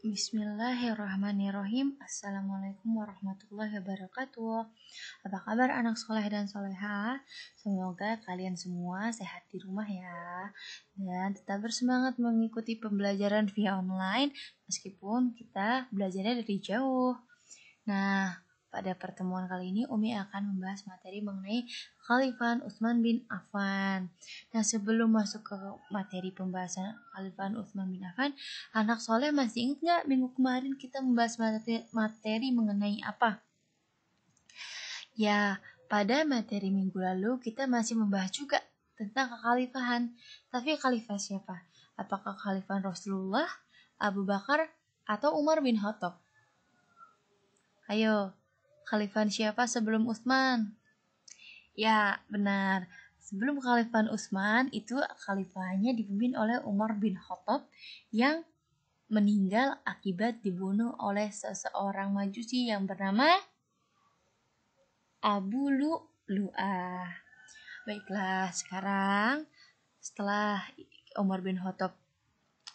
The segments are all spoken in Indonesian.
Bismillahirrahmanirrahim. Assalamualaikum warahmatullahi wabarakatuh. Apa kabar anak soleh dan soleha? Semoga kalian semua sehat di rumah ya. Dan tetap bersemangat mengikuti pembelajaran via online meskipun kita belajarnya dari jauh. Nah, pada pertemuan kali ini Umi akan membahas materi mengenai Khalifah Utsman bin Affan. Nah, sebelum masuk ke materi pembahasan Khalifah Utsman bin Affan, anak soleh masih ingat nggak minggu kemarin kita membahas materi mengenai apa? Ya, pada materi minggu lalu kita masih membahas juga tentang kekhalifahan. Tapi khalifah siapa? Apakah khalifah Rasulullah, Abu Bakar, atau Umar bin Khattab? Ayo, khalifah siapa sebelum Utsman? Ya, benar. Sebelum khalifah Utsman itu khalifahnya dipimpin oleh Umar bin Khattab yang meninggal akibat dibunuh oleh seseorang Majusi yang bernama Abu Lu'lu'ah. Baiklah, sekarang setelah Umar bin Khattab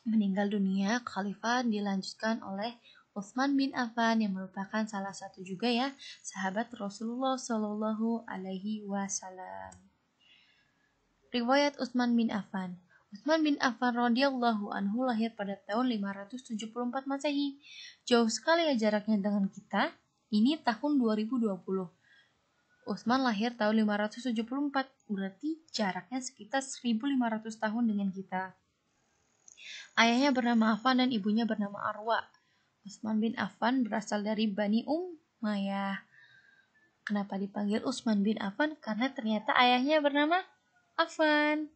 meninggal dunia, khalifah dilanjutkan oleh Utsman bin Affan yang merupakan salah satu juga ya sahabat Rasulullah Shallallahu Alaihi Wasallam. Riwayat Utsman bin Affan. Utsman bin Affan radhiyallahu anhu lahir pada tahun 574 Masehi. Jauh sekali ya jaraknya dengan kita. Ini tahun 2020. Utsman lahir tahun 574, berarti jaraknya sekitar 1500 tahun dengan kita. Ayahnya bernama Affan dan ibunya bernama Arwa. Utsman bin Affan berasal dari Bani Umayyah. Kenapa dipanggil Utsman bin Affan? Karena ternyata ayahnya bernama Affan.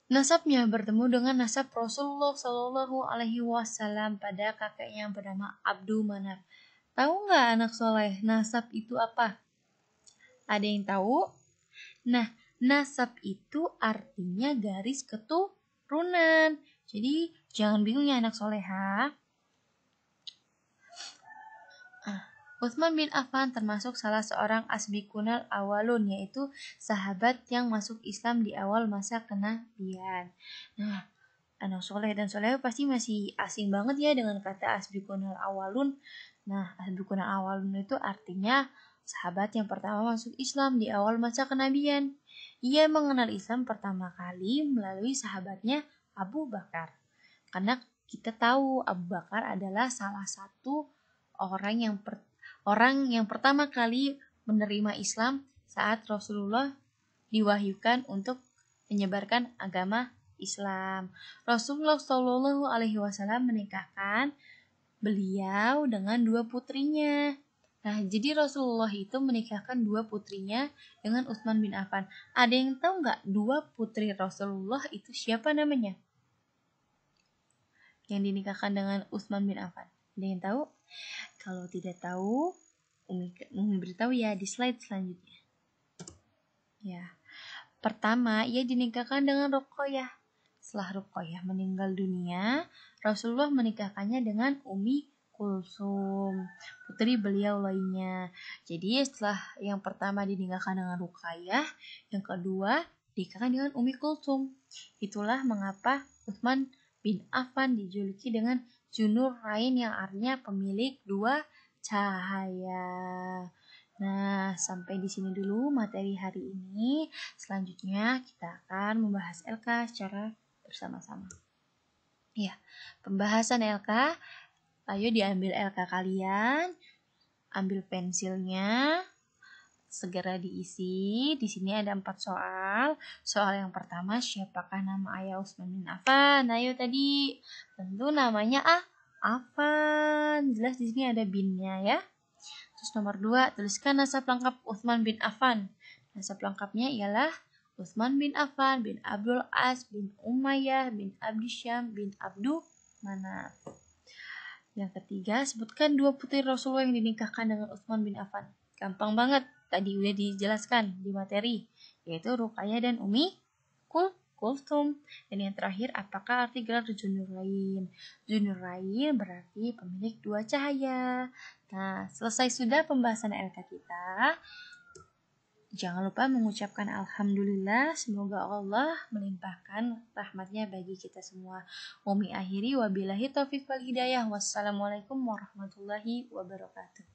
Nasabnya bertemu dengan nasab Rasulullah Shallallahu Alaihi Wasallam pada kakeknya yang bernama Abdul Manaf. Tahu nggak anak soleh, nasab itu apa? Ada yang tahu? Nah, nasab itu artinya garis keturunan. Jadi jangan bingung ya anak soleha. Utsman bin Affan termasuk salah seorang asbiqunal awalun, yaitu sahabat yang masuk Islam di awal masa kenabian. Nah, anak soleh dan soleha pasti masih asing banget ya dengan kata asbiqunal awalun. Nah, asbiqunal awalun itu artinya sahabat yang pertama masuk Islam di awal masa kenabian. Ia mengenal Islam pertama kali melalui sahabatnya Abu Bakar. Karena kita tahu Abu Bakar adalah salah satu orang yang pertama kali menerima Islam saat Rasulullah diwahyukan untuk menyebarkan agama Islam. Rasulullah Shallallahu Alaihi Wasallam menikahkan beliau dengan dua putrinya. Nah, jadi Rasulullah itu menikahkan dua putrinya dengan Utsman bin Affan. Ada yang tahu nggak dua putri Rasulullah itu siapa namanya? Yang dinikahkan dengan Utsman bin Affan. Ada yang tahu? Kalau tidak tahu, Umi beritahu ya di slide selanjutnya. Ya, pertama ia dinikahkan dengan Ruqayyah. Setelah Ruqayyah meninggal dunia, Rasulullah menikahkannya dengan Ummi Kulsum, putri beliau lainnya. Jadi setelah yang pertama dinikahkan dengan Ruqayyah, yang kedua dinikahkan dengan Ummi Kulsum. Itulah mengapa Utsman bin Affan dijuluki dengan Dzunurain yang artinya pemilik dua cahaya. Nah, sampai di sini dulu materi hari ini. Selanjutnya kita akan membahas LK secara bersama-sama. Ya, pembahasan LK. Ayo diambil LK kalian, ambil pensilnya, segera diisi. Di sini ada 4 soal. Soal yang pertama, siapakah nama ayah Utsman bin Affan? Ayo tadi, tentu namanya Affan. Jelas di sini ada binnya ya. Terus nomor 2, tuliskan nasab lengkap Utsman bin Affan. Nasab lengkapnya ialah Utsman bin Affan bin Abdul As bin Umayyah bin Abdi Syam bin Abdul Manaf. Yang ketiga, sebutkan dua putri Rasulullah yang dinikahkan dengan Utsman bin Affan. Gampang banget, tadi udah dijelaskan di materi, yaitu Ruqayyah dan Ummi Kulsum. Dan yang terakhir, apakah arti gelar Dzunurain? Dzunurain berarti pemilik dua cahaya. Nah, selesai sudah pembahasan LK kita. Jangan lupa mengucapkan alhamdulillah, semoga Allah melimpahkan rahmatnya bagi kita semua. Umi akhiri wabillahi taufiq wal hidayah. Wassalamualaikum warahmatullahi wabarakatuh.